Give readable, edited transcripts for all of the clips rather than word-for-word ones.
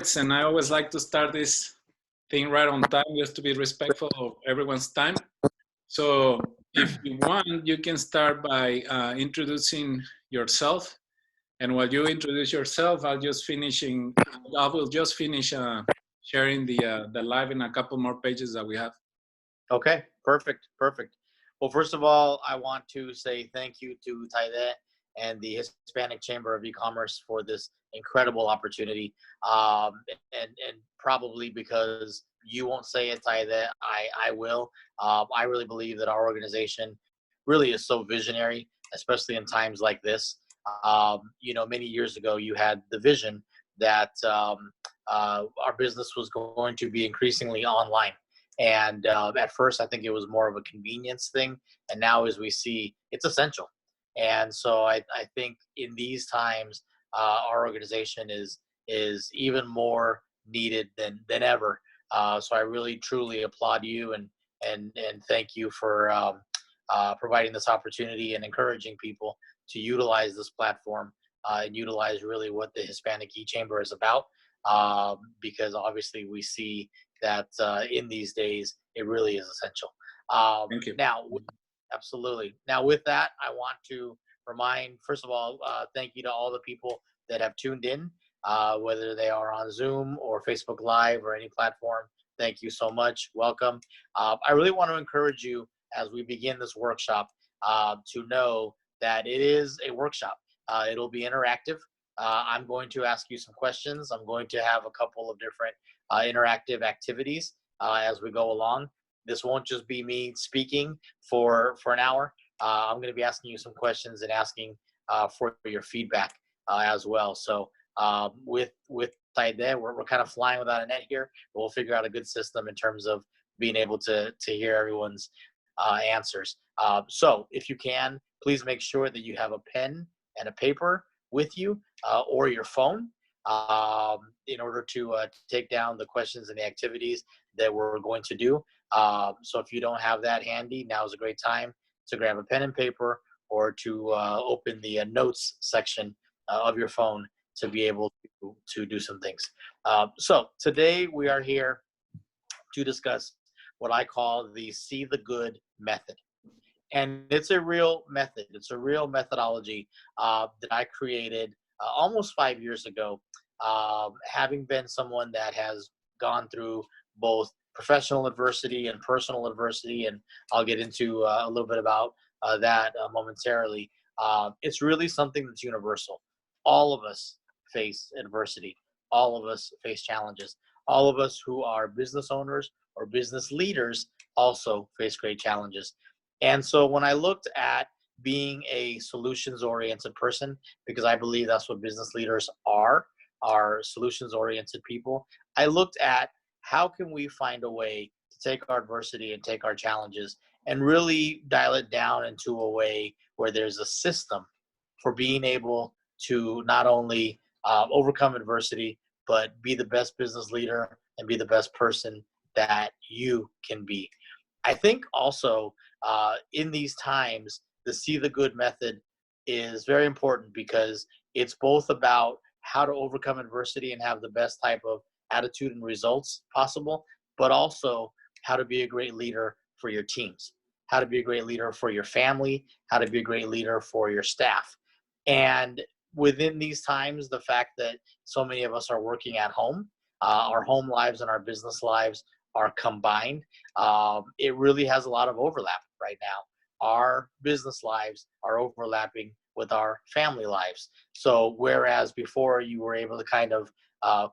And I always like to start this thing right on time, just to be respectful of everyone's time. So if you want, you can start by introducing yourself. And while you introduce yourself, I will just finish sharing the live in a couple more pages that we have. Okay, perfect. Well, first of all, I want to say thank you to Taide and the Hispanic Chamber of E-commerce for this incredible opportunity. And probably because you won't say it, Taide, I will. I really believe that our organization really is so visionary, especially in times like this. Many years ago, you had the vision that our business was going to be increasingly online. And at first, I think it was more of a convenience thing. And now, as we see, it's essential. And so I think in these times, our organization is even more needed than ever. So I really, truly applaud you and thank you for providing this opportunity and encouraging people to utilize this platform and utilize really what the Hispanic E-Chamber is about. Because obviously we see that in these days, it really is essential. Thank you. Now, absolutely. Now, with that, I want to remind, first of all, thank you to all the people that have tuned in, whether they are on Zoom or Facebook Live or any platform. Thank you so much. Welcome. I really want to encourage you as we begin this workshop to know that it is a workshop. It'll be interactive. I'm going to ask you some questions. I'm going to have a couple of different interactive activities as we go along. This won't just be me speaking for an hour. I'm going to be asking you some questions and asking for your feedback as well. So with Taide, we're kind of flying without a net here. We'll figure out a good system in terms of being able to hear everyone's answers. So if you can, please make sure that you have a pen and a paper with you or your phone in order to take down the questions and the activities that we're going to do. So if you don't have that handy, now is a great time to grab a pen and paper or to open the notes section of your phone to be able to do some things. So today we are here to discuss what I call the See the Good method. And it's a real method. It's a real methodology that I created almost 5 years ago, having been someone that has gone through both professional adversity and personal adversity, and I'll get into a little bit about that momentarily. It's really something that's universal. All of us face adversity. All of us face challenges. All of us who are business owners or business leaders also face great challenges. And so when I looked at being a solutions-oriented person, because I believe that's what business leaders are solutions-oriented people, I looked at how can we find a way to take our adversity and take our challenges and really dial it down into a way where there's a system for being able to not only overcome adversity, but be the best business leader and be the best person that you can be. I think also in these times, the See the Good method is very important because it's both about how to overcome adversity and have the best type of attitude and results possible, but also how to be a great leader for your teams, how to be a great leader for your family, how to be a great leader for your staff. And within these times, the fact that so many of us are working at home, our home lives and our business lives are combined, it really has a lot of overlap right now. Our business lives are overlapping with our family lives. So whereas before you were able to kind of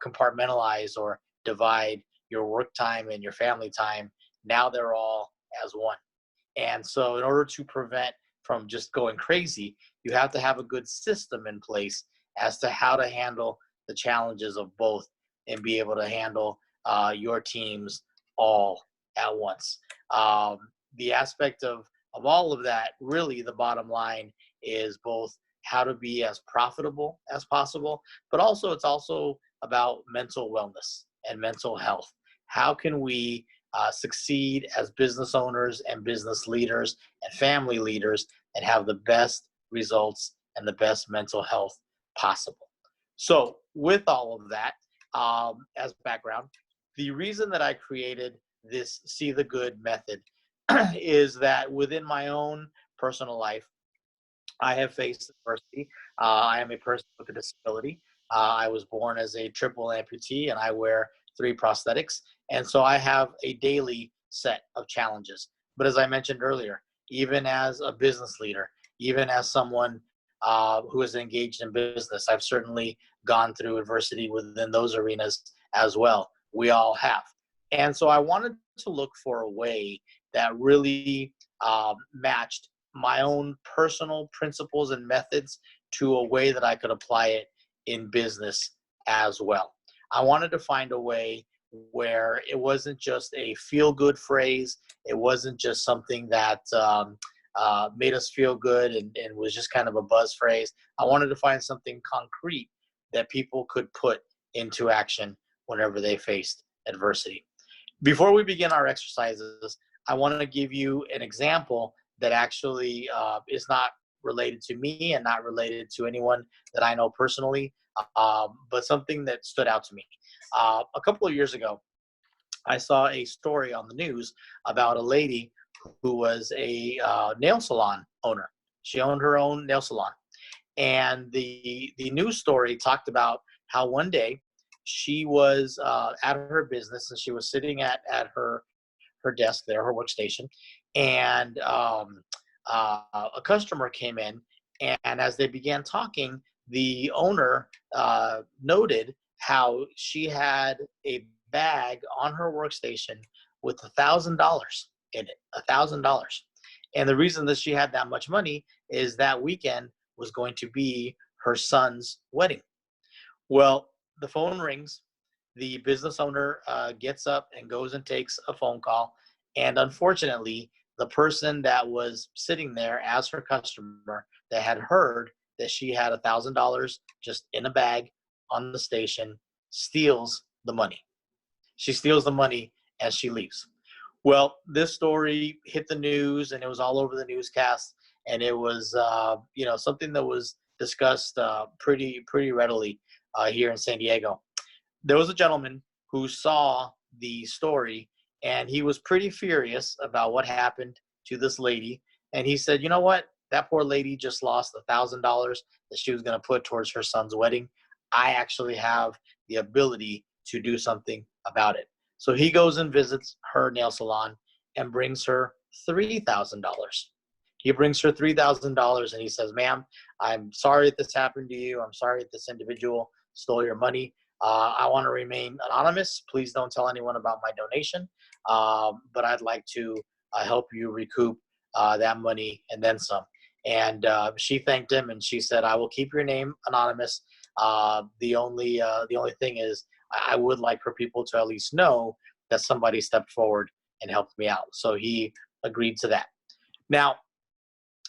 compartmentalize or divide your work time and your family time, now they're all as one. And so in order to prevent from just going crazy, you have to have a good system in place as to how to handle the challenges of both and be able to handle your teams all at once. The aspect of all of that, really the bottom line is both how to be as profitable as possible, but also it's also about mental wellness and mental health. How can we succeed as business owners and business leaders and family leaders and have the best results and the best mental health possible? So with all of that, as background, the reason that I created this See the Good method is that within my own personal life, I have faced adversity. I am a person with a disability. I was born as a triple amputee and I wear 3 prosthetics. And so I have a daily set of challenges. But as I mentioned earlier, even as a business leader, even as someone who is engaged in business, I've certainly gone through adversity within those arenas as well. We all have. And so I wanted to look for a way that really matched my own personal principles and methods to a way that I could apply it in business as well. I wanted to find a way where it wasn't just a feel-good phrase. It wasn't just something that made us feel good and was just kind of a buzz phrase. I wanted to find something concrete that people could put into action whenever they faced adversity. Before we begin our exercises, I want to give you an example that actually is not related to me and not related to anyone that I know personally, but something that stood out to me. A couple of years ago, I saw a story on the news about a lady who was a nail salon owner. She owned her own nail salon. And the news story talked about how one day she was at her business and she was sitting at her desk there, her workstation, and a customer came in, and as they began talking, the owner noted how she had a bag on her workstation with $1,000 in it, $1,000. And the reason that she had that much money is that weekend was going to be her son's wedding. Well, the phone rings. The business owner gets up and goes and takes a phone call. And unfortunately, the person that was sitting there as her customer that had heard that she had $1,000 just in a bag on the station steals the money. She steals the money as she leaves. Well, this story hit the news and it was all over the newscast, and it was something that was discussed pretty readily here in San Diego. There was a gentleman who saw the story and he was pretty furious about what happened to this lady. And he said, you know what? That poor lady just lost $1,000 that she was going to put towards her son's wedding. I actually have the ability to do something about it. So he goes and visits her nail salon and brings her $3,000. He brings her $3,000 and he says, ma'am, I'm sorry that this happened to you. I'm sorry that this individual stole your money. I want to remain anonymous. Please don't tell anyone about my donation. But I'd like to help you recoup that money and then some. And she thanked him and she said, I will keep your name anonymous. The only thing is I would like for people to at least know that somebody stepped forward and helped me out. So he agreed to that. Now,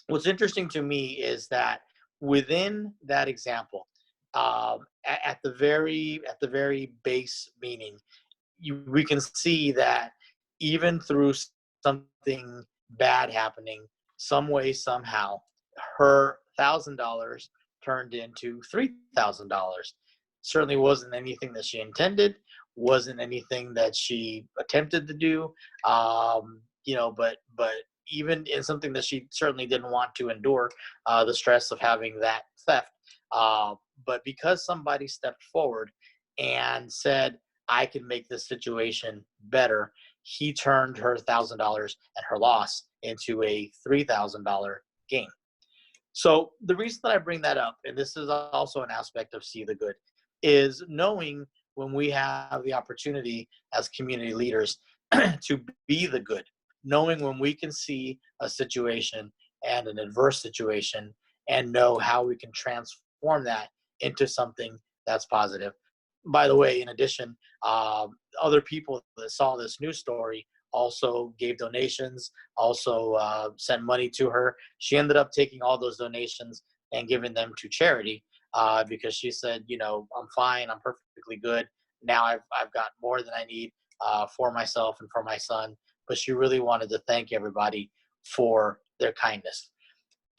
what's interesting to me is that within that example, at the very base meaning, we can see that even through something bad happening, some way, somehow, her $1,000 turned into $3,000. Certainly wasn't anything that she intended, wasn't anything that she attempted to do, but even in something that she certainly didn't want to endure, the stress of having that theft. But because somebody stepped forward and said, I can make this situation better, he turned her $1,000 and her loss into a $3,000 gain. So the reason that I bring that up, and this is also an aspect of See the Good, is knowing when we have the opportunity as community leaders to be the good, knowing when we can see a situation and an adverse situation and know how we can transform that into something that's positive. By the way, in addition, other people that saw this news story also gave donations, also sent money to her. She ended up taking all those donations and giving them to charity because she said, I'm fine, I'm perfectly good. Now I've got more than I need for myself and for my son. But she really wanted to thank everybody for their kindness.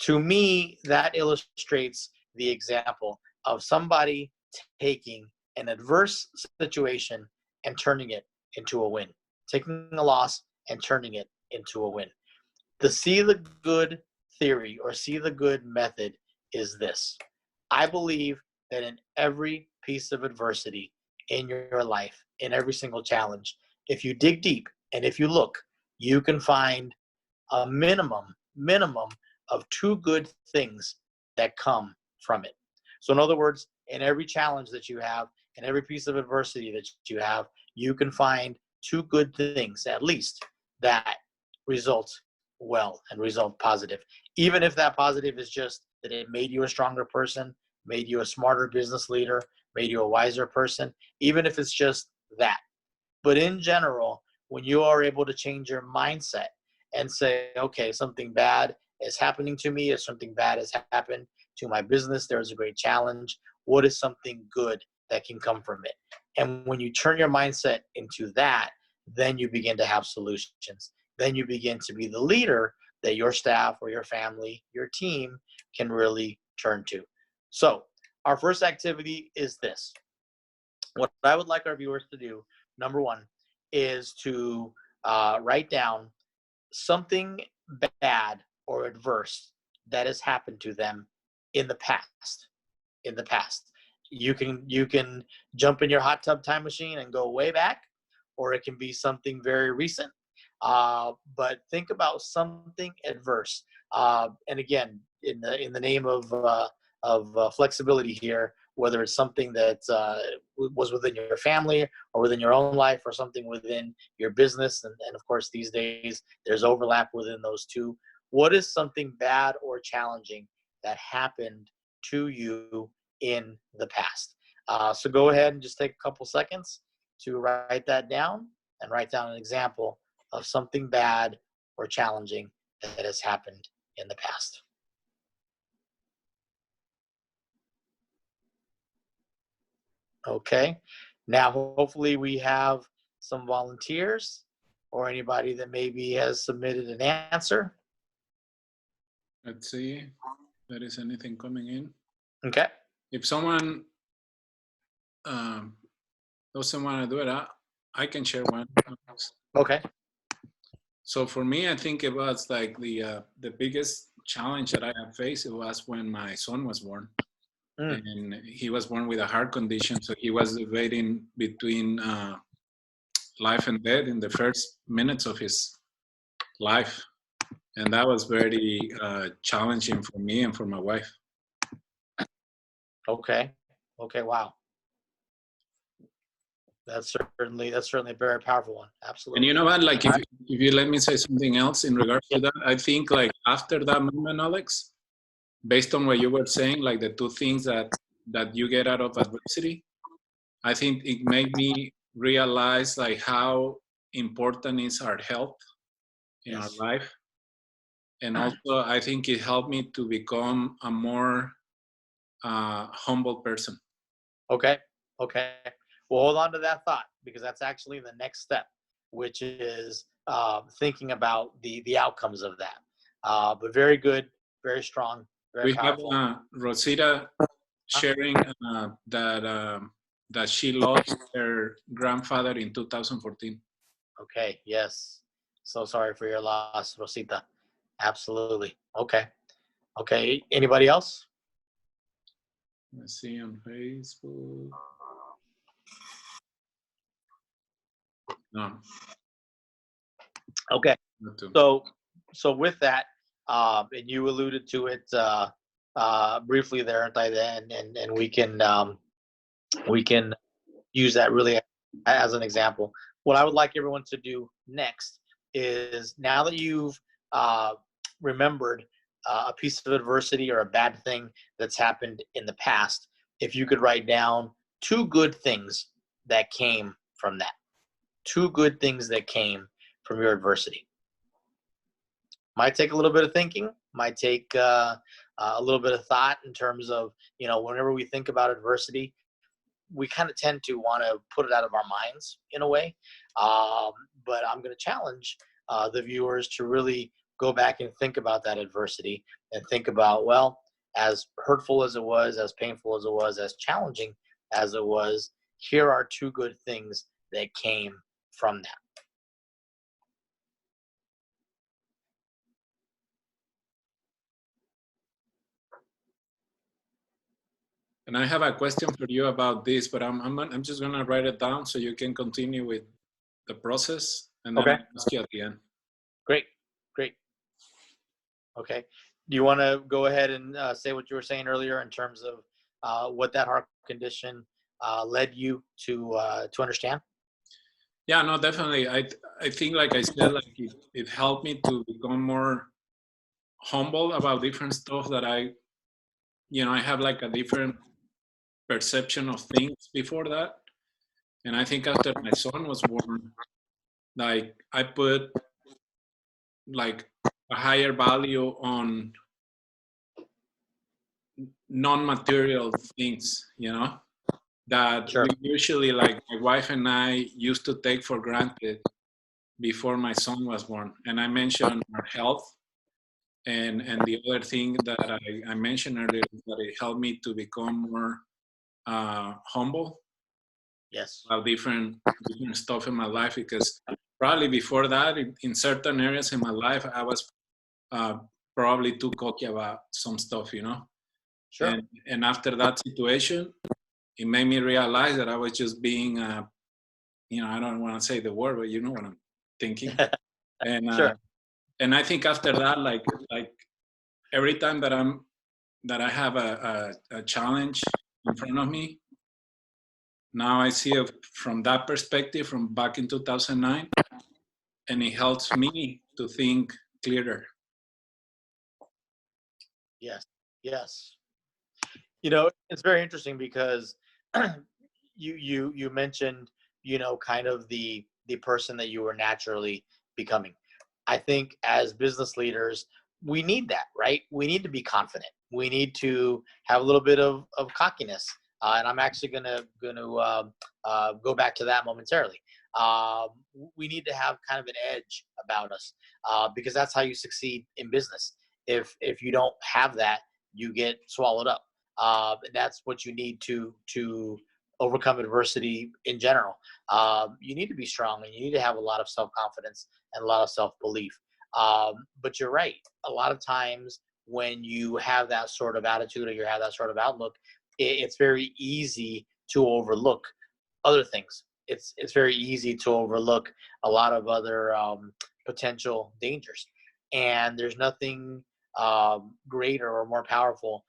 To me, that illustrates the example of somebody taking an adverse situation and turning it into a win, taking a loss and turning it into a win. The see the good theory or see the good method is this. I believe that in every piece of adversity in your life, in every single challenge, if you dig deep and if you look, you can find a minimum of two good things that come from it. So in other words, in every challenge that you have, in every piece of adversity that you have, you can find two good things at least that result well and result positive. Even if that positive is just that it made you a stronger person, made you a smarter business leader, made you a wiser person, even if it's just that. But in general, when you are able to change your mindset and say, okay, something bad is happening to me, if something bad has happened to my business, there's a great challenge. What is something good that can come from it? And when you turn your mindset into that, then you begin to have solutions. Then you begin to be the leader that your staff or your family, your team can really turn to. So our first activity is this. What I would like our viewers to do, number one, is to write down something bad or adverse that has happened to them in the past. In the past, you can jump in your hot tub time machine and go way back, or it can be something very recent. But think about something adverse. And again, in the name of flexibility here, whether it's something that was within your family or within your own life or something within your business. And of course, these days, there's overlap within those two. What is something bad or challenging that happened to you in the past? So go ahead and just take a couple seconds to write that down and write down an example of something bad or challenging that has happened in the past. Okay, now hopefully we have some volunteers or anybody that maybe has submitted an answer. Let's see if there is anything coming in. Okay. If someone doesn't want to do it, I can share one. Okay. So for me, I think it was like the biggest challenge that I have faced. It was when my son was born. And he was born with a heart condition, so he was debating between life and death in the first minutes of his life, and that was very challenging for me and for my wife. Okay. Wow. That's certainly a very powerful one. Absolutely. And you know what? Like, if you let me say something else in regards to that, I think like after that moment, Alex, based on what you were saying, like the two things that you get out of adversity, I think it made me realize like how important is our health in our life. And also I think it helped me to become a more humble person. Okay. Well, hold on to that thought, because that's actually the next step, which is thinking about the outcomes of that. But very good, very strong, very powerful. We have Rosita sharing that she lost her grandfather in 2014. Okay, yes. So sorry for your loss, Rosita. Absolutely. Okay. Anybody else? Let's see on Facebook. No. Okay. So with that, and you alluded to it briefly there, and we can use that really as an example. What I would like everyone to do next is, now that you've remembered a piece of adversity or a bad thing that's happened in the past, if you could write down two good things that came from that. Two good things that came from your adversity. Might take a little bit of thinking, might take a little bit of thought in terms of, whenever we think about adversity, we kind of tend to want to put it out of our minds in a way. But I'm going to challenge the viewers to really go back and think about that adversity and think about, well, as hurtful as it was, as painful as it was, as challenging as it was, here are two good things that came from that. And I have a question for you about this, but I'm just gonna write it down so you can continue with the process, and then Okay. I'll ask you at the end. Great. Okay. Do you want to go ahead and say what you were saying earlier in terms of what that heart condition led you to understand? Yeah, no, definitely. I think, like I said, like it helped me to become more humble about different stuff that I have like a different perception of things before that. And I think after my son was born, like I put like a higher value on non-material things, that Sure. we usually, like my wife and I, used to take for granted before my son was born. And I mentioned our health, and the other thing that I mentioned earlier is that it helped me to become more humble Yes. about different stuff in my life, because probably before that, in certain areas in my life, I was probably too cocky about some stuff, Sure. And after that situation, it made me realize that I was just being, I don't want to say the word, but you know what I'm thinking. And Sure. and I think after that, like every time that I have a challenge in front of me, now I see it from that perspective, from back in 2009, and it helps me to think clearer. Yes. Yes. It's very interesting because you mentioned, kind of the person that you were naturally becoming. I think as business leaders, we need that, right? We need to be confident. We need to have a little bit of cockiness. And I'm actually gonna go back to that momentarily. We need to have kind of an edge about us, because that's how you succeed in business. If you don't have that, you get swallowed up. And that's what you need to overcome adversity in general. You need to be strong, and you need to have a lot of self-confidence and a lot of self-belief. But you're right. A lot of times when you have that sort of attitude or you have that sort of outlook, it's very easy to overlook other things. It's very easy to overlook a lot of other potential dangers. And there's nothing greater or more powerful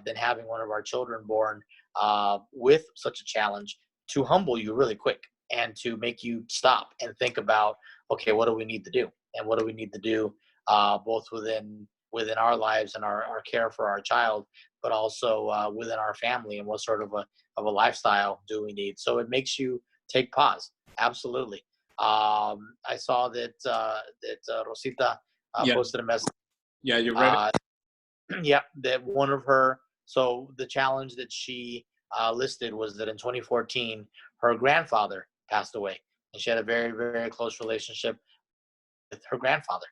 than having one of our children born with such a challenge to humble you really quick and to make you stop and think about, okay, what do we need to do? And what do we need to do both within our lives and our care for our child, but also within our family, and what sort of a lifestyle do we need? So it makes you take pause. Absolutely. I saw that Rosita Yeah, posted a message. yeah, you read it. Yeah, that one of her, so the challenge that she listed was that in 2014, her grandfather passed away, and she had a very, very close relationship with her grandfather.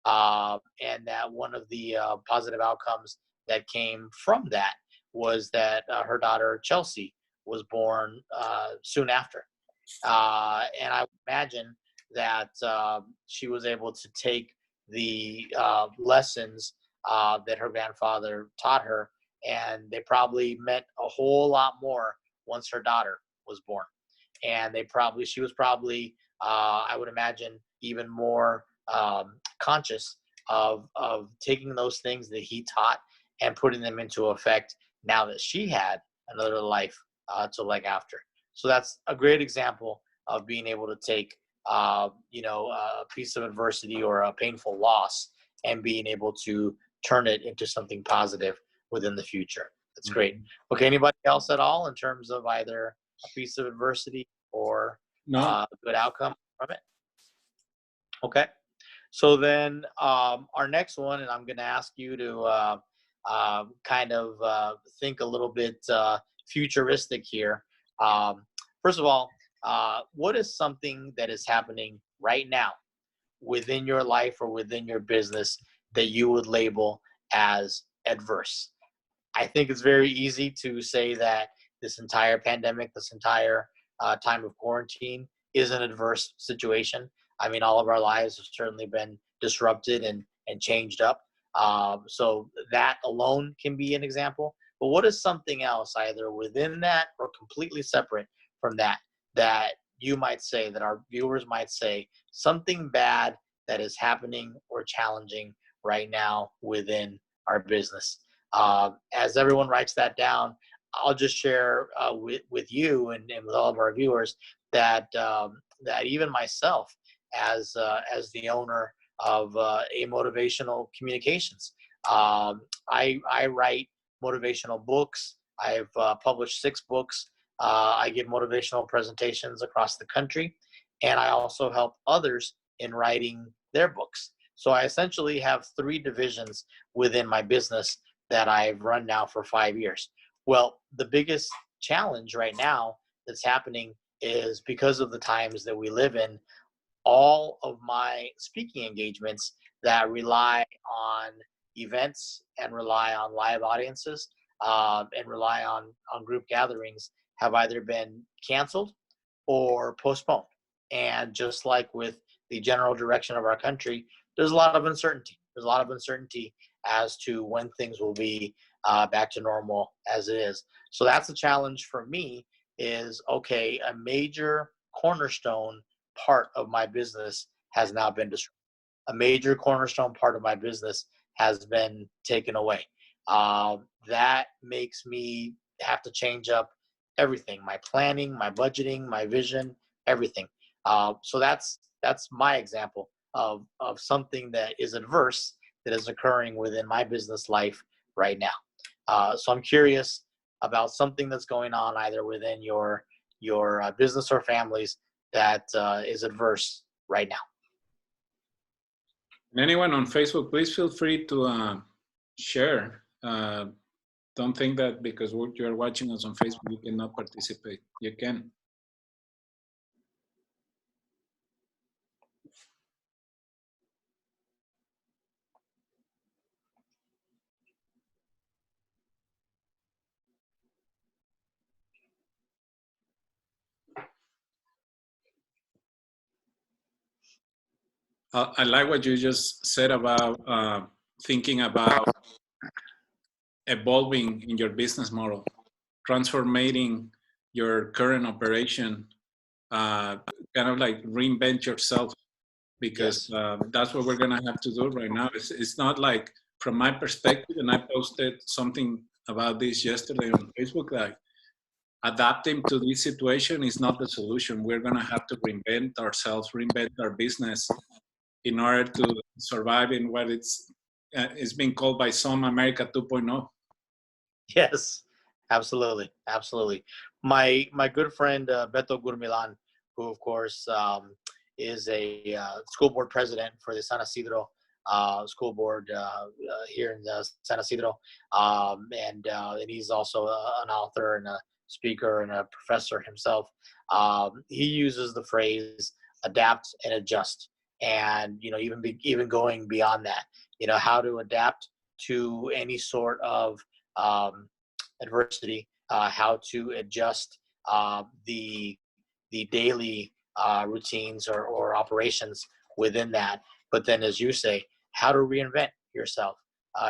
And that one of the positive outcomes that came from that was that her daughter, Chelsea, was born soon after. And I would imagine that she was able to take the lessons that her grandfather taught her, and they probably meant a whole lot more once her daughter was born. And she was probably, I would imagine, even more conscious of taking those things that he taught and putting them into effect now that she had another life to leg after. So that's a great example of being able to take, a piece of adversity or a painful loss and being able to turn it into something positive within the future. That's great. Okay, anybody else at all in terms of either a piece of adversity or No. a good outcome from it? Okay. So then our next one, and I'm going to ask you to kind of think a little bit futuristic here. First of all, what is something that is happening right now within your life or within your business that you would label as adverse? I think it's very easy to say that this entire pandemic, this entire time of quarantine is an adverse situation. I mean, all of our lives have certainly been disrupted and changed up. So that alone can be an example. But what is something else, either within that or completely separate from that, that you might say, that our viewers might say, something bad that is happening or challenging right now within our business? As everyone writes that down, I'll just share with you and with all of our viewers that that even myself, as the owner of A-MOtivational Communications, I write motivational books. I've published 6 books. I give motivational presentations across the country, and I also help others in writing their books. So I essentially have 3 divisions within my business that I've run now for 5 years. Well, the biggest challenge right now that's happening is, because of the times that we live in, all of my speaking engagements that rely on events and rely on live audiences and rely on group gatherings have either been canceled or postponed. And just like with the general direction of our country, there's a lot of uncertainty. There's a lot of uncertainty as to when things will be back to normal as it is. So that's a challenge for me, is, okay, a major cornerstone part of my business has now been destroyed. A major cornerstone part of my business has been taken away. That makes me have to change up everything: my planning, my budgeting, my vision, everything. So that's my example of something that is adverse that is occurring within my business life right now. So I'm curious about something that's going on either within your business or families that is adverse right now. And anyone on Facebook, please feel free to share. Don't think that because you're watching us on Facebook, you cannot participate. You can. I like what you just said about thinking about evolving in your business model, transforming your current operation, kind of like reinvent yourself, because Yes. that's what we're going to have to do right now. It's not like, from my perspective, and I posted something about this yesterday on Facebook, like adapting to this situation is not the solution. We're going to have to reinvent ourselves, reinvent our business in order to survive in what it's being called by some America 2.0. Yes, absolutely, absolutely. My good friend Beto Gurmilan, who of course is a school board president for the San Isidro school board here in San Isidro, and he's also an author and a speaker and a professor himself. He uses the phrase "adapt and adjust," and even going beyond that, how to adapt to any sort of adversity, how to adjust the daily routines or operations within that. But then, as you say, how to reinvent yourself.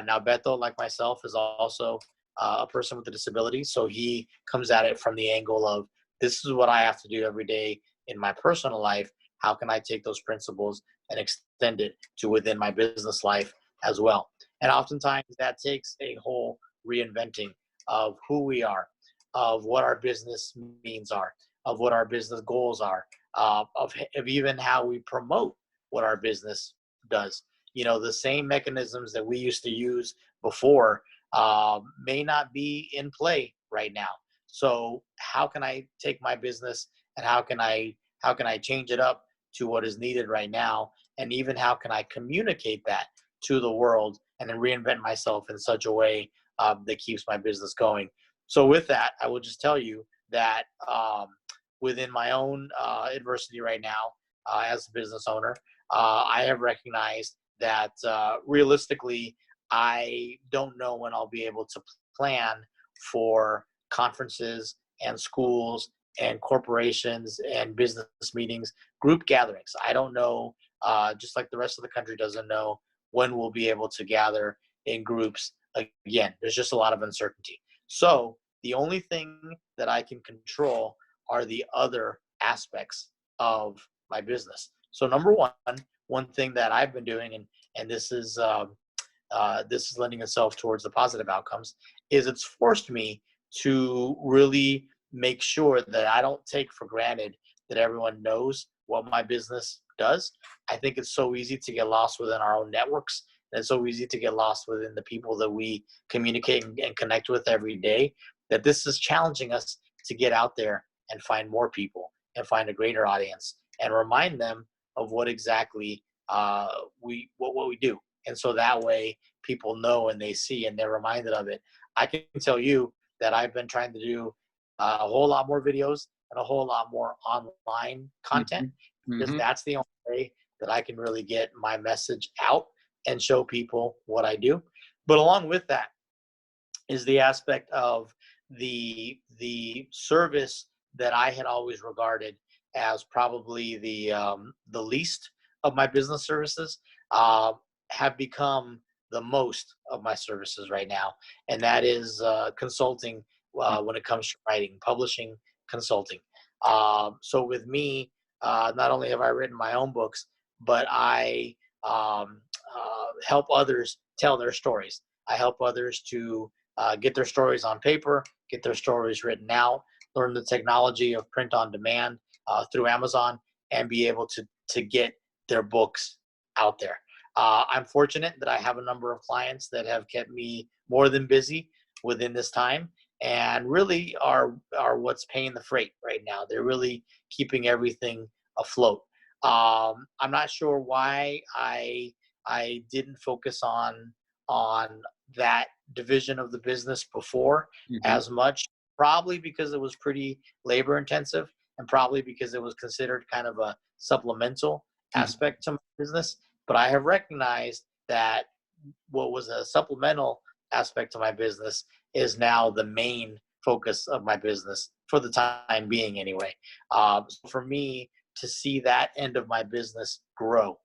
Now, Beto, like myself, is also a person with a disability, so he comes at it from the angle of, this is what I have to do every day in my personal life. How can I take those principles and extend it to within my business life as well? And oftentimes that takes a whole reinventing of who we are, of what our business means are, of what our business goals are, of even how we promote what our business does. The same mechanisms that we used to use before may not be in play right now. So how can I take my business and how can I change it up to what is needed right now? And even how can I communicate that to the world and then reinvent myself in such a way that keeps my business going? So with that, I will just tell you that within my own adversity right now, as a business owner, I have recognized that realistically, I don't know when I'll be able to plan for conferences and schools and corporations and business meetings, group gatherings. I don't know, just like the rest of the country doesn't know when we'll be able to gather in groups again. There's just a lot of uncertainty. So the only thing that I can control are the other aspects of my business. So number one thing that I've been doing, and this is lending itself towards the positive outcomes, is it's forced me to really make sure that I don't take for granted that everyone knows what my business does. I think it's so easy to get lost within our own networks. And it's so easy to get lost within the people that we communicate and connect with every day, that this is challenging us to get out there and find more people and find a greater audience and remind them of what exactly what we do. And so that way people know and they see and they're reminded of it. I can tell you that I've been trying to do a whole lot more videos and a whole lot more online content, because that's the only way that I can really get my message out and show people what I do. But along with that is the aspect of the service that I had always regarded as probably the least of my business services, have become the most of my services right now, and that is consulting when it comes to writing, publishing, consulting. So with me, not only have I written my own books, but I help others tell their stories. I help others to get their stories on paper, get their stories written out, learn the technology of print on demand through Amazon, and be able to get their books out there. I'm fortunate that I have a number of clients that have kept me more than busy within this time, and really are what's paying the freight right now. They're really keeping everything afloat. I'm not sure why I didn't focus on that division of the business before as much. Probably because it was pretty labor intensive, and probably because it was considered kind of a supplemental aspect to my business. But I have recognized that what was a supplemental aspect to my business is now the main focus of my business for the time being anyway. So for me to see that end of my business grow,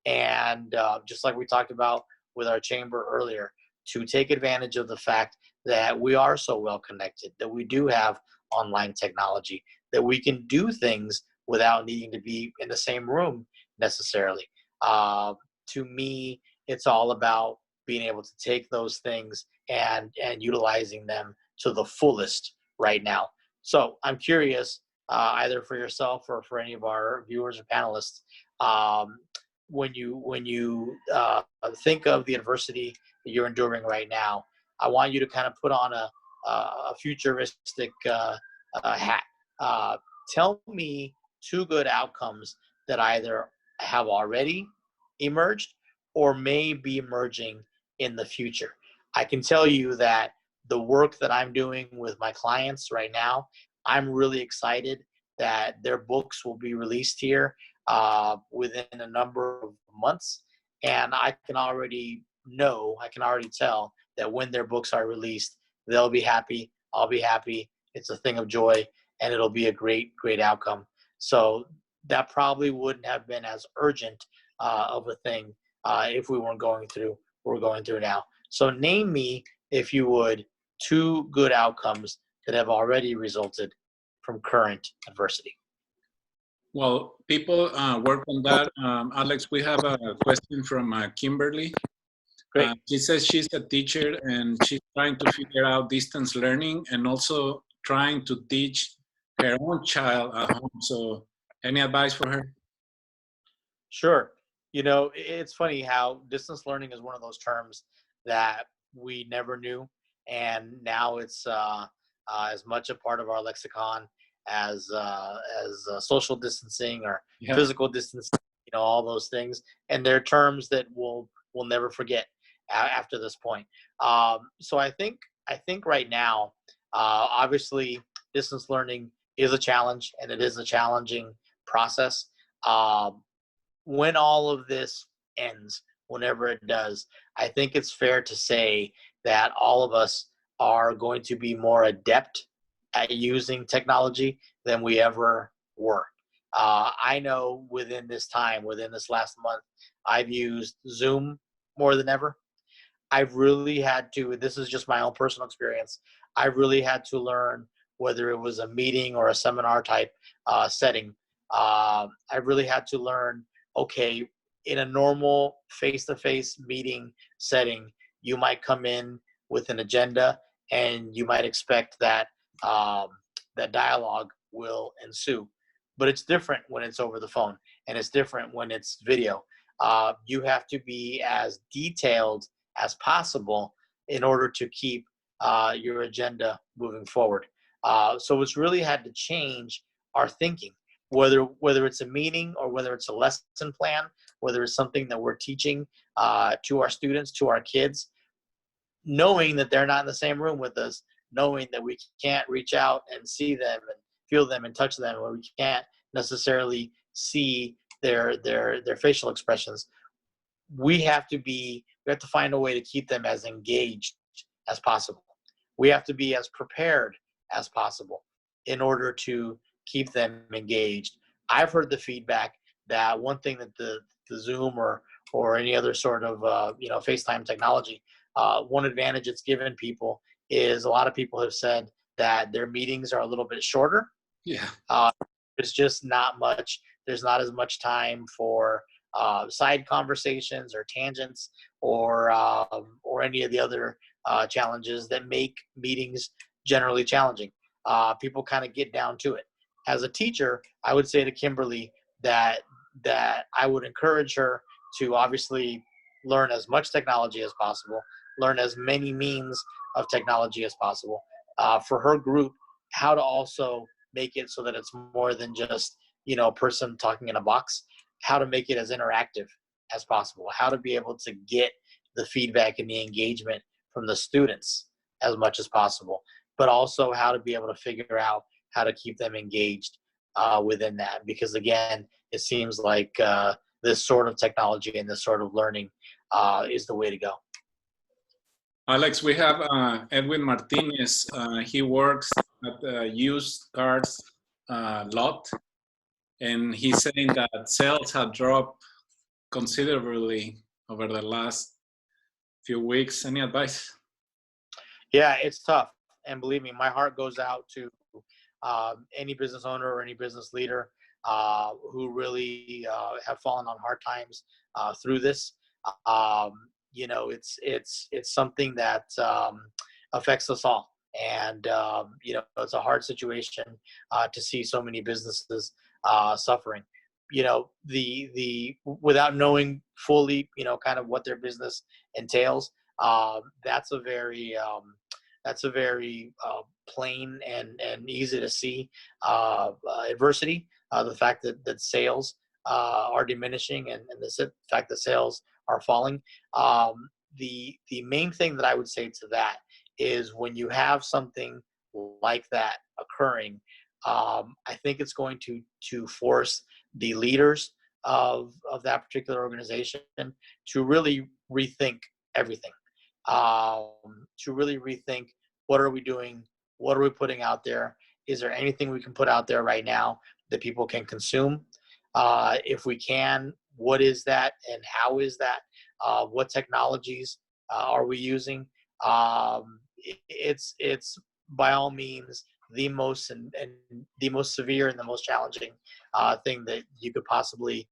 and just like we talked about with our chamber earlier, to take advantage of the fact that we are so well connected, that we do have online technology, that we can do things without needing to be in the same room necessarily. To me, it's all about being able to take those things and utilizing them to the fullest right now. So I'm curious, either for yourself or for any of our viewers or panelists, when you think of the adversity that you're enduring right now, I want you to kind of put on a futuristic hat. Tell me 2 good outcomes that either have already emerged or may be emerging in the future. I can tell you that the work that I'm doing with my clients right now, I'm really excited that their books will be released here within a number of months. And I can already tell that when their books are released, they'll be happy, I'll be happy. It's a thing of joy, and it'll be a great, great outcome. So that probably wouldn't have been as urgent of a thing if we weren't going through what we're going through now. So name me, if you would, 2 good outcomes that have already resulted from current adversity. Well, people work on that. Alex, we have a question from Kimberly. Great. She says she's a teacher and she's trying to figure out distance learning and also trying to teach her own child at home. So any advice for her? Sure. You know, it's funny how distance learning is one of those terms that we never knew, and now it's as much a part of our lexicon as social distancing or physical distancing. You know, all those things, and they're terms that we'll never forget after this point. So I think right now, obviously, distance learning is a challenge, and it is a challenging process. When all of this ends, whenever it does, I think it's fair to say that all of us are going to be more adept at using technology than we ever were. I know within this time, within this last month, I've used Zoom more than ever. I've really had to, this is just my own personal experience, I've really had to learn, whether it was a meeting or a seminar type setting, I really had to learn, okay, in a normal face-to-face meeting setting, you might come in with an agenda and you might expect that that dialogue will ensue. But it's different when it's over the phone, and it's different when it's video. You have to be as detailed as possible in order to keep your agenda moving forward. So it's really had to change our thinking, whether it's a meeting or whether it's a lesson plan, whether it's something that we're teaching to our students, to our kids, knowing that they're not in the same room with us, knowing that we can't reach out and see them and feel them and touch them, or we can't necessarily see their facial expressions. We have to find a way to keep them as engaged as possible. We have to be as prepared as possible in order to keep them engaged. I've heard the feedback that one thing that the Zoom or any other sort of FaceTime technology, one advantage it's given people is a lot of people have said that their meetings are a little bit shorter. Yeah. There's just not much. There's not as much time for side conversations or tangents or any of the other challenges that make meetings generally challenging. People kind of get down to it. As a teacher, I would say to Kimberly that I would encourage her to obviously learn as much technology as possible, learn as many means of technology as possible. For her group, how to also make it so that it's more than just a person talking in a box, how to make it as interactive as possible, how to be able to get the feedback and the engagement from the students as much as possible, but also how to be able to figure out how to keep them engaged within that. Because again, it seems like this sort of technology and this sort of learning is the way to go. Alex, we have Edwin Martinez. He works at the used cars lot, and he's saying that sales have dropped considerably over the last few weeks. Any advice? Yeah, it's tough. And believe me, my heart goes out to any business owner or any business leader who really have fallen on hard times through this. It's something that affects us all. And, it's a hard situation to see so many businesses suffering. Without knowing fully, kind of what their business entails, that's a very plain and easy to see adversity. The fact that sales are diminishing and the fact that sales are falling. The main thing that I would say to that is when you have something like that occurring, I think it's going to force the leaders of that particular organization to really rethink everything. To really rethink, what are we doing? What are we putting out there? Is there anything we can put out there right now that people can consume? If we can, what is that and how is that? What technologies are we using? It's by all means the most and the most severe and the most challenging thing that you could possibly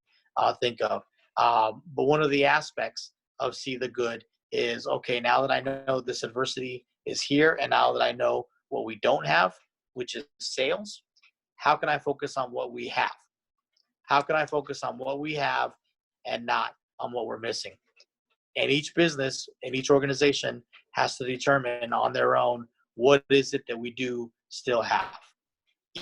think of. But one of the aspects of See the Good is, okay, now that I know this adversity is here, and now that I know what we don't have, which is sales, how can I focus on what we have? How can I focus on what we have and not on what we're missing? And each business and each organization has to determine on their own, what is it that we do still have?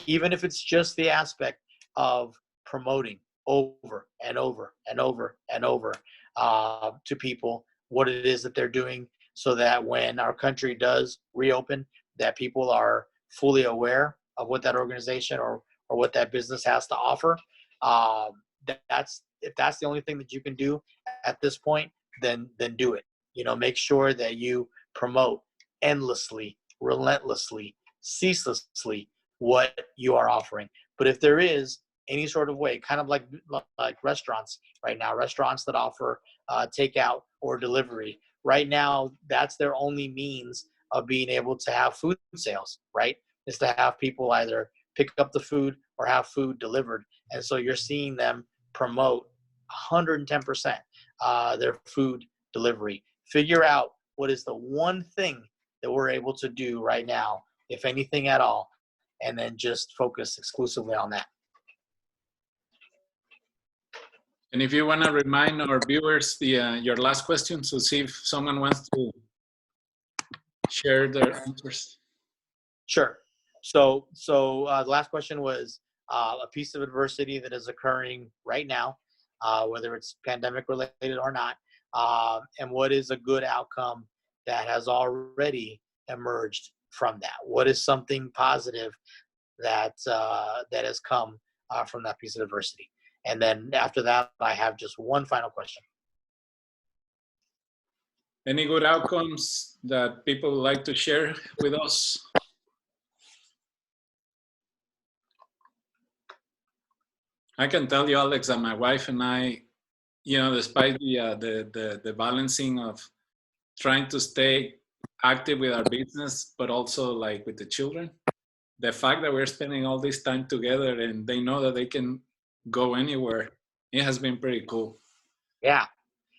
Even if it's just the aspect of promoting over and over and over and over to people what it is that they're doing, so that when our country does reopen, that people are fully aware of what that organization or what that business has to offer. If that's the only thing that you can do at this point, then do it. Make sure that you promote endlessly, relentlessly ceaselessly what you are offering. But if there is any sort of way, kind of like restaurants right now, restaurants that offer takeout or delivery, right now, that's their only means of being able to have food sales, right? Is to have people either pick up the food or have food delivered. And so you're seeing them promote 110% their food delivery. Figure out what is the one thing that we're able to do right now, if anything at all, and then just focus exclusively on that. And if you want to remind our viewers your last question, so see if someone wants to share their answers. Sure. So the last question was a piece of adversity that is occurring right now, whether it's pandemic related or not, and what is a good outcome that has already emerged from that? What is something positive that that has come from that piece of adversity? And then after that, I have just one final question. Any good outcomes that people would like to share with us? I can tell you, Alex, that my wife and I, despite the balancing of trying to stay active with our business, but also like with the children, the fact that we're spending all this time together and they know that they can go anywhere, it has been pretty cool. Yeah.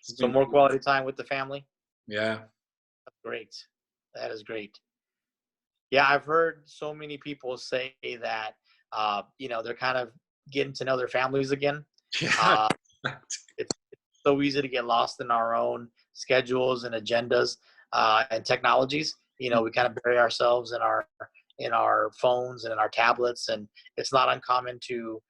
So more quality time with the family. Yeah. That's great. That is great. Yeah, I've heard so many people say that, they're kind of getting to know their families again. Yeah. It's so easy to get lost in our own schedules and agendas and technologies. We kind of bury ourselves in our phones and in our tablets, and it's not uncommon to,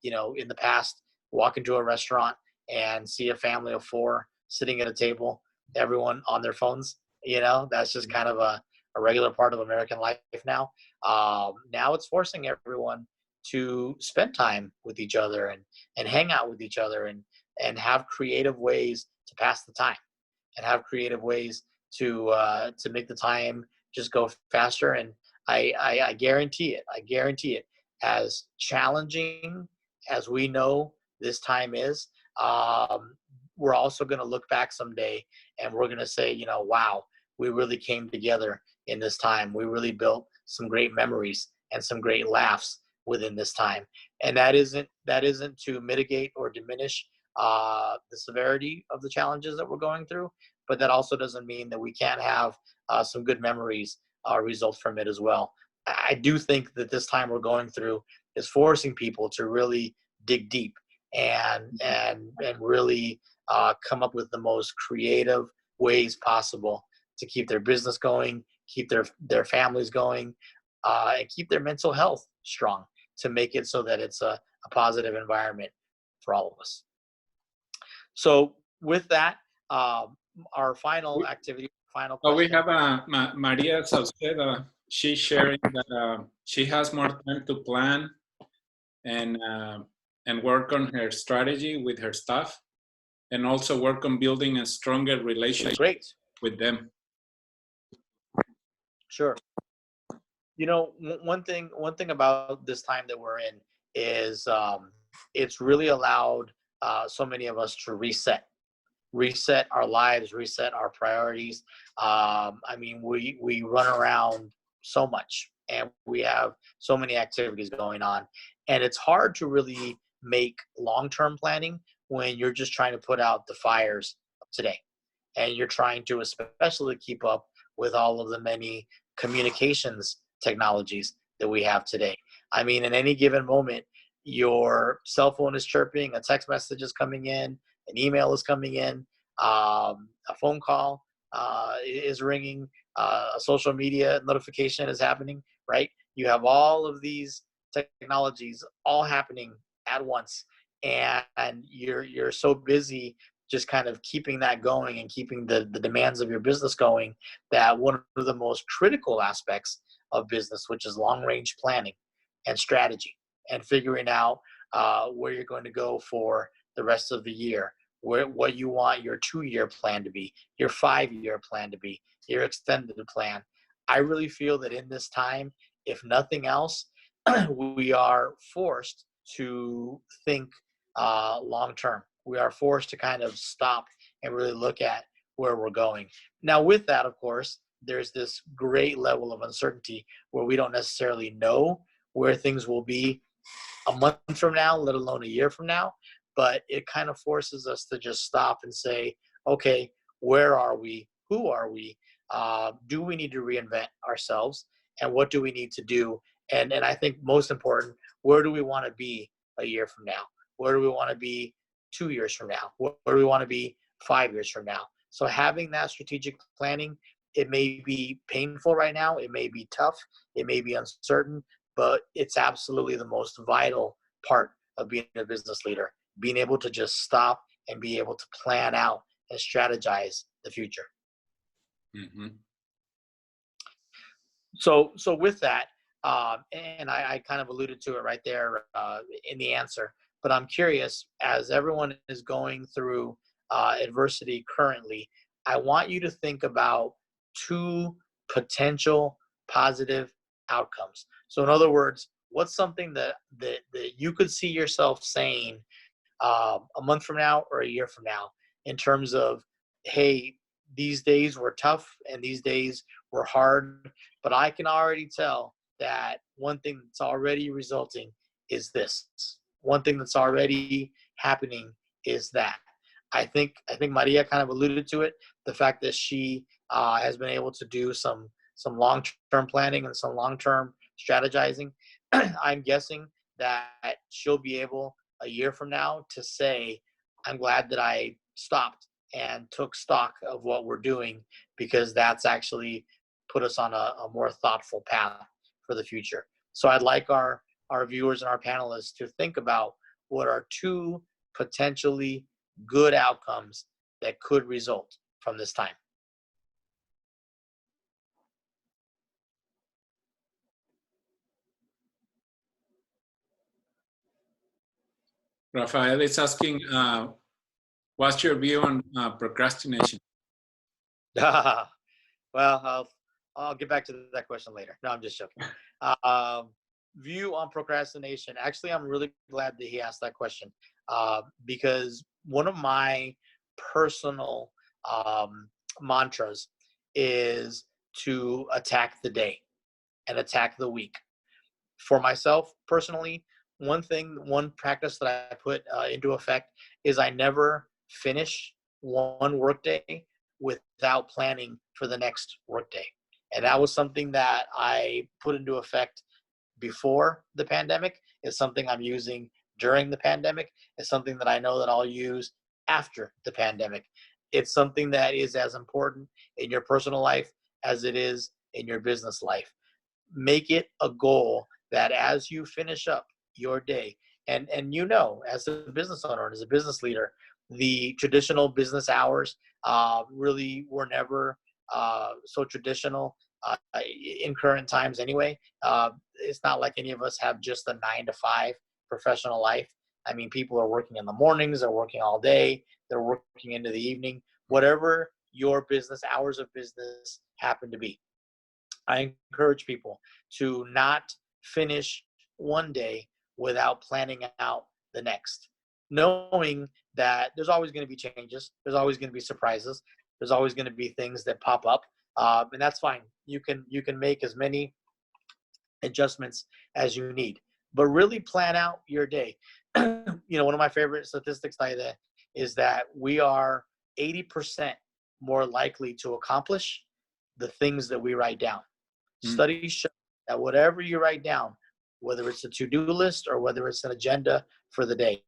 in the past, walk into a restaurant and see a family of 4 sitting at a table, everyone on their phones. That's just kind of a regular part of American life now. Now it's forcing everyone to spend time with each other and hang out with each other and have creative ways to pass the time and have creative ways to make the time just go faster. And I guarantee it, as challenging as we know this time is, we're also going to look back someday and we're going to say, wow, we really came together in this time. We really built some great memories and some great laughs within this time. And that isn't to mitigate or diminish the severity of the challenges that we're going through, but that also doesn't mean that we can't have some good memories result from it as well. I do think that this time we're going through is forcing people to really dig deep and really come up with the most creative ways possible to keep their business going, keep their families going, and keep their mental health strong to make it so that it's a positive environment for all of us. So with that, our final activity, final question. We have Maria Sauceda. She's sharing that she has more time to plan and work on her strategy with her staff, and also work on building a stronger relationship with them. Sure. One thing about this time that we're in is it's really allowed so many of us to reset our lives, reset our priorities. We run around so much and we have so many activities going on, and it's hard to really make long-term planning when you're just trying to put out the fires of today, and you're trying to especially keep up with all of the many communications technologies that we have today. In any given moment, your cell phone is chirping, a text message is coming in, an email is coming in, a phone call is ringing, a social media notification is happening, right? You have all of these technologies all happening at once, and you're so busy just kind of keeping that going and keeping the demands of your business going, that one of the most critical aspects of business, which is long-range planning and strategy and figuring out where you're going to go for the rest of the year, what you want your 2-year plan to be, your 5-year plan to be, your extended plan. I really feel that in this time, if nothing else, we are forced to think long term. We are forced to kind of stop and really look at where we're going. Now, with that, of course, there's this great level of uncertainty where we don't necessarily know where things will be a month from now, let alone a year from now. But it kind of forces us to just stop and say, okay, where are we? Who are we? Do we need to reinvent ourselves? And what do we need to do? And I think most important, where do we want to be a year from now? Where do we want to be 2 years from now? Where do we want to be 5 years from now? So having that strategic planning, it may be painful right now. It may be tough. It may be uncertain, but it's absolutely the most vital part of being a business leader, being able to just stop and be able to plan out and strategize the future. Mm-hmm. So with that, and I kind of alluded to it right there in the answer, but I'm curious, as everyone is going through adversity currently, I want you to think about 2 potential positive outcomes. So in other words, what's something that you could see yourself saying a month from now or a year from now in terms of, hey, these days were tough and these days were hard, but I can already tell that one thing that's already resulting is this. One thing that's already happening is that. I think Maria kind of alluded to it, the fact that she has been able to do some long-term planning and some long-term strategizing. I'm guessing that she'll be able a year from now to say, I'm glad that I stopped and took stock of what we're doing, because that's actually put us on a more thoughtful path for the future. So I'd like our viewers and our panelists to think about what are 2 potentially good outcomes that could result from this time. Rafael is asking, what's your view on procrastination? Well, I'll get back to that question later. No, I'm just joking. View on procrastination. Actually, I'm really glad that he asked that question because one of my personal mantras is to attack the day and attack the week. For myself personally, one practice that I put into effect is I never finish one workday without planning for the next workday. And that was something that I put into effect before the pandemic. It's something I'm using during the pandemic. It's something that I know that I'll use after the pandemic. It's something that is as important in your personal life as it is in your business life. Make it a goal that as you finish up your day, and as a business owner and as a business leader, the traditional business hours really were never so traditional in current times anyway. It's not like any of us have just a 9 to 5 professional life. I mean, people are working in the mornings, they're working all day, they're working into the evening, whatever your business hours of business happen to be. I encourage people to not finish one day without planning out the next, knowing that there's always going to be changes, there's always going to be surprises, there's always going to be things that pop up, and that's fine. You can make as many adjustments as you need, but really plan out your day. One of my favorite statistics is that we are 80% more likely to accomplish the things that we write down. Studies show that whatever you write down, whether it's a to-do list or whether it's an agenda for the day,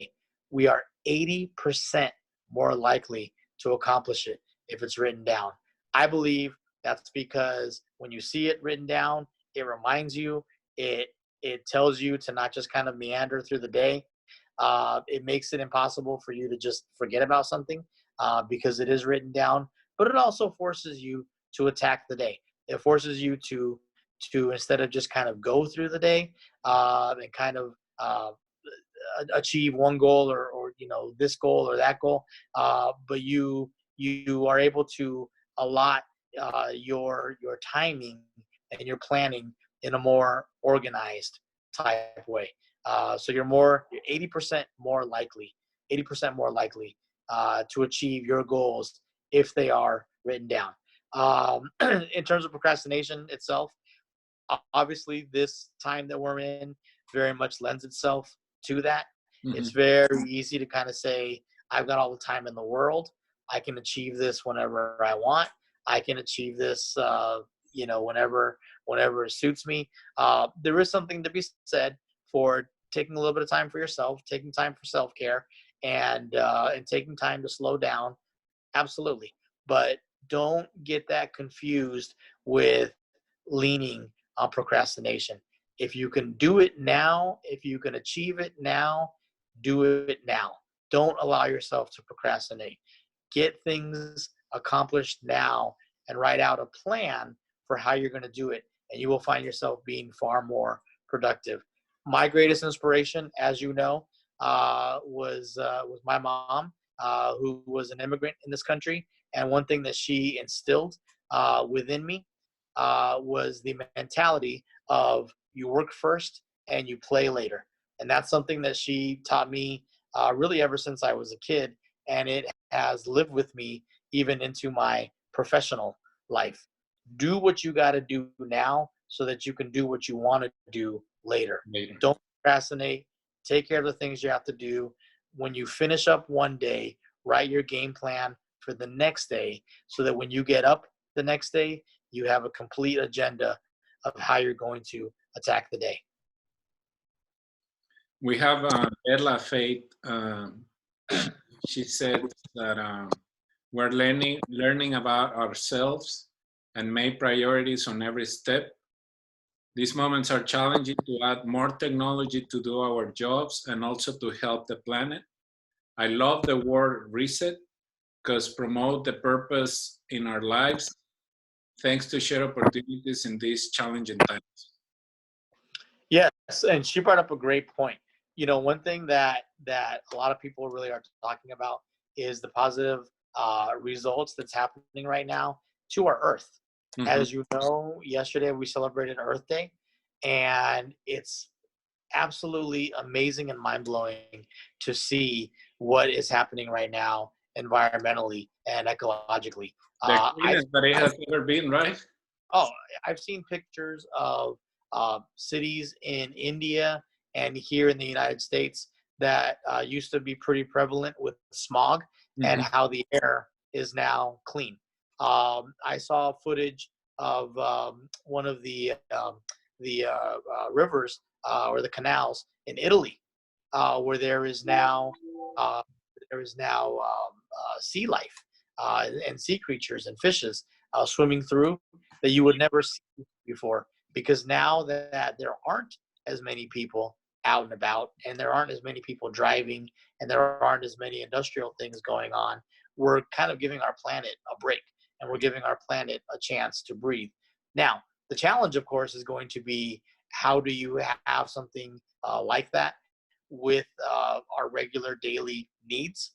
we are 80% more likely to accomplish it if it's written down. I believe that's because when you see it written down, it reminds you, it tells you to not just kind of meander through the day. It makes it impossible for you to just forget about something because it is written down, but it also forces you to attack the day. It forces you to instead of just kind of go through the day and kind of achieve one goal or this goal or that goal, but you are able to allot your timing and you're planning in a more organized type way. So you're 80% more likely, 80% more likely to achieve your goals if they are written down. In terms of procrastination itself, obviously this time that we're in very much lends itself to that. Mm-hmm. It's very easy to kind of say, I've got all the time in the world. I can achieve this whenever I want. I can achieve this, whenever it suits me. There is something to be said for taking a little bit of time for yourself, taking time for self-care, and taking time to slow down. Absolutely. But don't get that confused with leaning on procrastination. If you can do it now, if you can achieve it now, do it now. Don't allow yourself to procrastinate. Get things accomplished now and write out a plan for how you're going to do it, and you will find yourself being far more productive. My greatest inspiration, as you know, was my mom, who was an immigrant in this country. And one thing that she instilled within me was the mentality of you work first and you play later. And that's something that she taught me really ever since I was a kid. And it has lived with me even into my professional life. Do what you got to do now so that you can do what you want to do later. Don't procrastinate. Take care of the things you have to do. When you finish up one day, write your game plan for the next day so that when you get up the next day, you have a complete agenda of how you're going to attack the day. We have Ella Faith. She said that we're learning about ourselves and make priorities on every step. These moments are challenging to add more technology to do our jobs and also to help the planet. I love the word reset because promote the purpose in our lives thanks to share opportunities in these challenging times. Yes, and she brought up a great point. One thing that a lot of people really are talking about is the positive results that's happening right now to our Earth. Mm-hmm. As you know, yesterday we celebrated Earth Day, and it's absolutely amazing and mind-blowing to see what is happening right now environmentally and ecologically. The cleanest that it has ever been, right? Oh, I've seen pictures of cities in India and here in the United States that used to be pretty prevalent with smog, mm-hmm. and how the air is now clean. I saw footage of one of the rivers or the canals in Italy, where there is now sea life and sea creatures and fishes swimming through that you would never see before, because now that there aren't as many people out and about, and there aren't as many people driving, and there aren't as many industrial things going on, we're kind of giving our planet a break, and we're giving our planet a chance to breathe. Now, the challenge, of course, is going to be, how do you have something like that with our regular daily needs?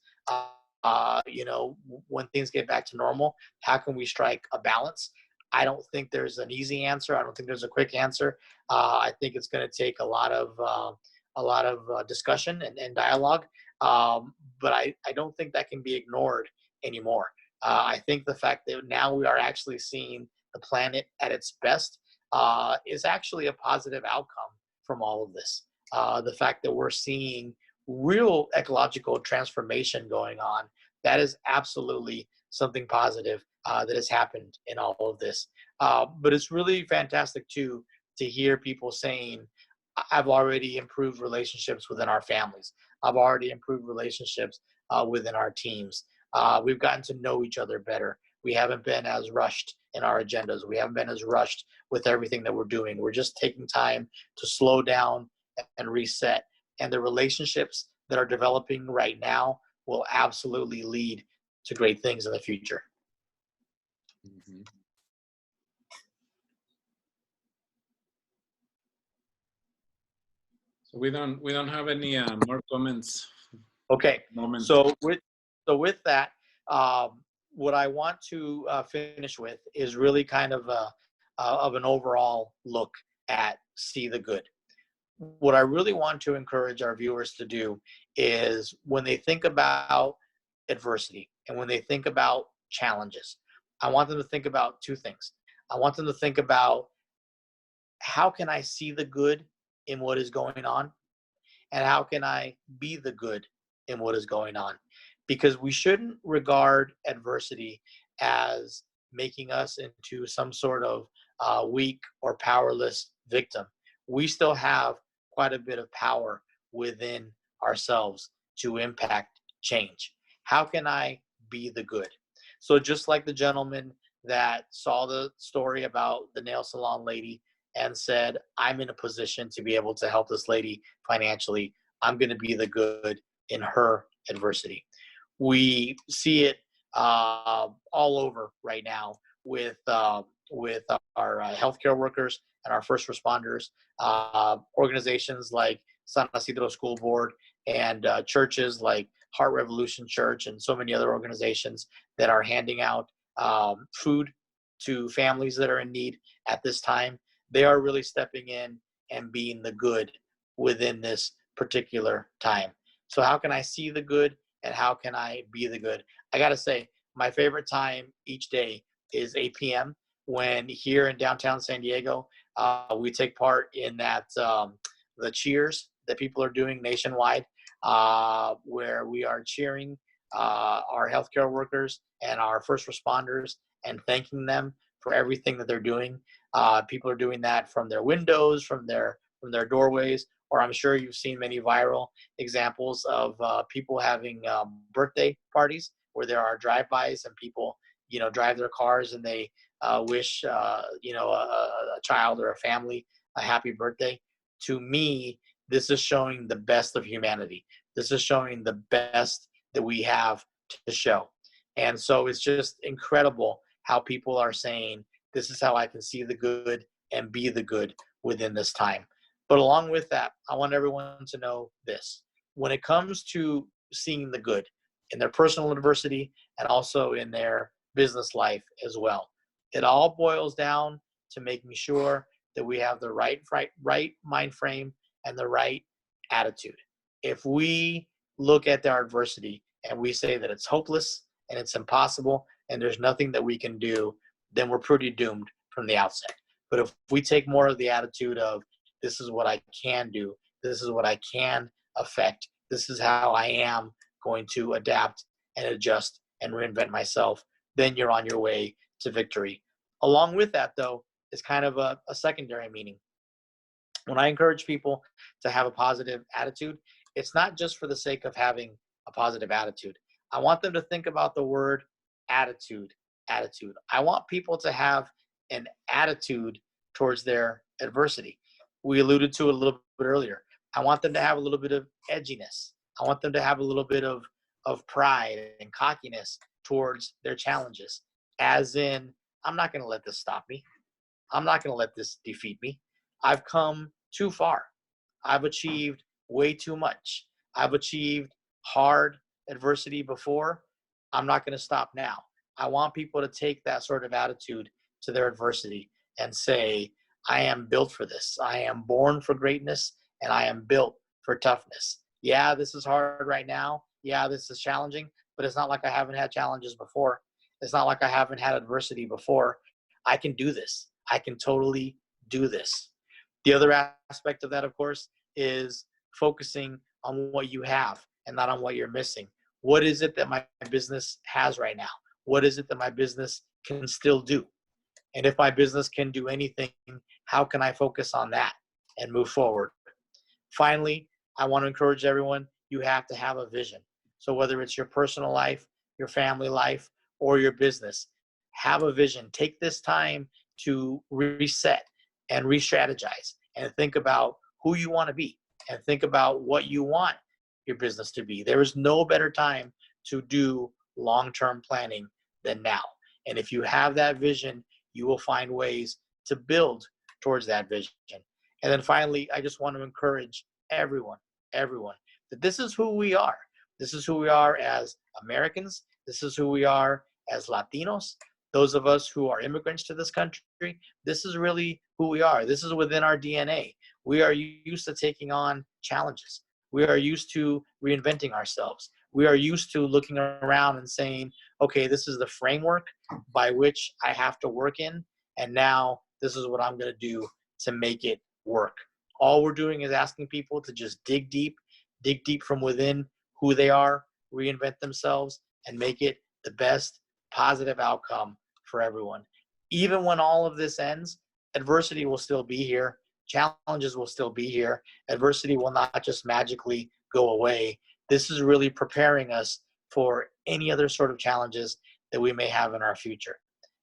When things get back to normal, how can we strike a balance? I don't think there's an easy answer. I don't think there's a quick answer. I think it's going to take a lot of discussion and dialogue. But I don't think that can be ignored anymore. I think the fact that now we are actually seeing the planet at its best is actually a positive outcome from all of this. The fact that we're seeing real ecological transformation going on, that is absolutely something positive that has happened in all of this. But it's really fantastic too to hear people saying, I've already improved relationships within our families. I've already improved relationships within our teams. We've gotten to know each other better. We haven't been as rushed in our agendas. We haven't been as rushed with everything that we're doing. We're just taking time to slow down and reset. And the relationships that are developing right now will absolutely lead to great things in the future. Mm-hmm. So we don't have any more comments. Okay. So with that, what I want to finish with is really kind of of an overall look at see the good. What I really want to encourage our viewers to do is when they think about adversity and when they think about challenges, I want them to think about two things. I want them to think about how can I see the good in what is going on, and how can I be the good in what is going on? Because we shouldn't regard adversity as making us into some sort of weak or powerless victim. We still have quite a bit of power within ourselves to impact change. How can I be the good? So just like the gentleman that saw the story about the nail salon lady and said, I'm in a position to be able to help this lady financially. I'm going to be the good in her adversity. We see it all over right now with our healthcare workers and our first responders, organizations like San Isidro School Board, and churches like Heart Revolution Church and so many other organizations that are handing out food to families that are in need at this time. They are really stepping in and being the good within this particular time. So how can I see the good and how can I be the good? I got to say, my favorite time each day is 8 p.m. when here in downtown San Diego, we take part in that the cheers that people are doing nationwide, where we are cheering our healthcare workers and our first responders and thanking them for everything that they're doing. People are doing that from their windows, from their doorways, or I'm sure you've seen many viral examples of people having birthday parties where there are drive-bys and people, drive their cars and they wish, a child or a family a happy birthday. To me, this is showing the best of humanity. This is showing the best that we have to show. And so it's just incredible how people are saying, this is how I can see the good and be the good within this time. But along with that, I want everyone to know this. When it comes to seeing the good in their personal adversity and also in their business life as well, it all boils down to making sure that we have the right mind frame and the right attitude. If we look at our adversity and we say that it's hopeless and it's impossible and there's nothing that we can do, then we're pretty doomed from the outset. But if we take more of the attitude of, this is what I can do, this is what I can affect, this is how I am going to adapt and adjust and reinvent myself, then you're on your way to victory. Along with that, though, is kind of a secondary meaning. When I encourage people to have a positive attitude, it's not just for the sake of having a positive attitude. I want them to think about the word attitude. I want people to have an attitude towards their adversity. We alluded to it a little bit earlier. I want them to have a little bit of edginess. I want them to have a little bit of pride and cockiness towards their challenges, as in, I'm not going to let this stop me. I'm not going to let this defeat me. I've come too far. I've achieved way too much. I've achieved hard adversity before. I'm not going to stop now. I want people to take that sort of attitude to their adversity and say, I am built for this. I am born for greatness and I am built for toughness. Yeah, this is hard right now. Yeah, this is challenging, but it's not like I haven't had challenges before. It's not like I haven't had adversity before. I can do this. I can totally do this. The other aspect of that, of course, is focusing on what you have and not on what you're missing. What is it that my business has right now? What is it that my business can still do? And if my business can do anything, how can I focus on that and move forward? Finally, I want to encourage everyone, you have to have a vision. So whether it's your personal life, your family life, or your business, have a vision. Take this time to reset and re-strategize and think about who you want to be and think about what you want your business to be. There is no better time to do long-term planning than now. And if you have that vision, you will find ways to build towards that vision. And then finally, I just want to encourage everyone, that this is who we are. This is who we are as Americans. This is who we are as Latinos. those of us who are immigrants to this country, this is really who we are. This is within our DNA. We are used to taking on challenges. We are used to reinventing ourselves. We are used to looking around and saying, okay, this is the framework by which I have to work in, and now this is what I'm going to do to make it work. All we're doing is asking people to just dig deep from within who they are, reinvent themselves, and make it the best positive outcome for everyone. Even when all of this ends, adversity will still be here. Challenges will still be here. Adversity will not just magically go away. This is really preparing us for any other sort of challenges that we may have in our future.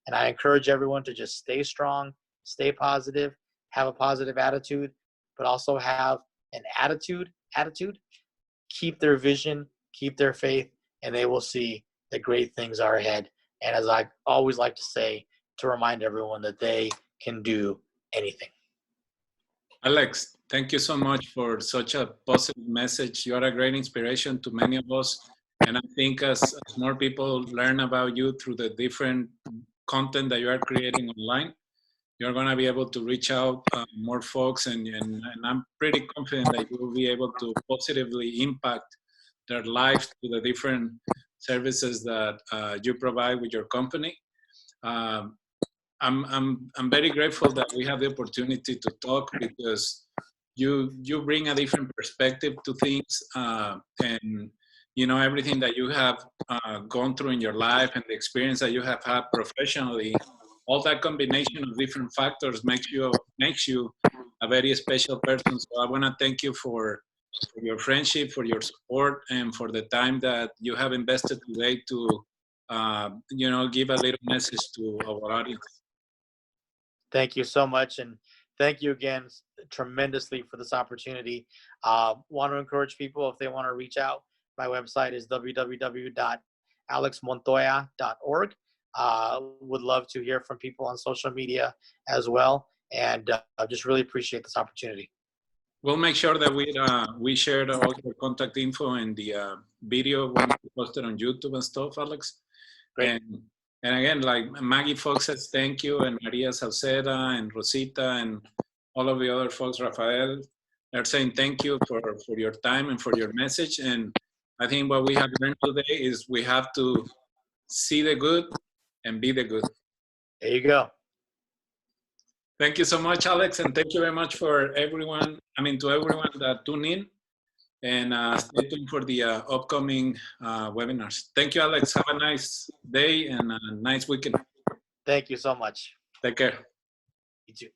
And I encourage everyone to just stay strong, stay positive, have a positive attitude, but also have an attitude, keep their vision, keep their faith, and they will see that great things are ahead. And as I always like to say, to remind everyone that they can do anything. Alex, thank you so much for such a positive message. You are a great inspiration to many of us. And I think as more people learn about you through the different content that you are creating online, you're going to be able to reach out more folks. And I'm pretty confident that you will be able to positively impact their lives through the different services that you provide with your company. I'm very grateful that we have the opportunity to talk, because you bring a different perspective to things, and everything that you have gone through in your life and the experience that you have had professionally. All that combination of different factors makes you a very special person. So I want to thank you for your friendship, for your support, and for the time that you have invested today to give a little message to our audience. Thank you so much. And thank you again tremendously for this opportunity. Want to encourage people, if they want to reach out, my website is www.alexmontoya.org. Would love to hear from people on social media as well. And I just really appreciate this opportunity. We'll make sure that we shared all your contact info in the video when we posted on YouTube and stuff, Alex. Great. And again, like Maggie Fox says, thank you, and Maria Salceda and Rosita and all of the other folks, Rafael, they're saying thank you for your time and for your message. And I think what we have learned today is we have to see the good and be the good. There you go. Thank you so much, Alex, and thank you very much for everyone. To everyone that tuned in, and stay tuned for the upcoming webinars. Thank you, Alex. Have a nice day and a nice weekend. Thank you so much. Take care. You too.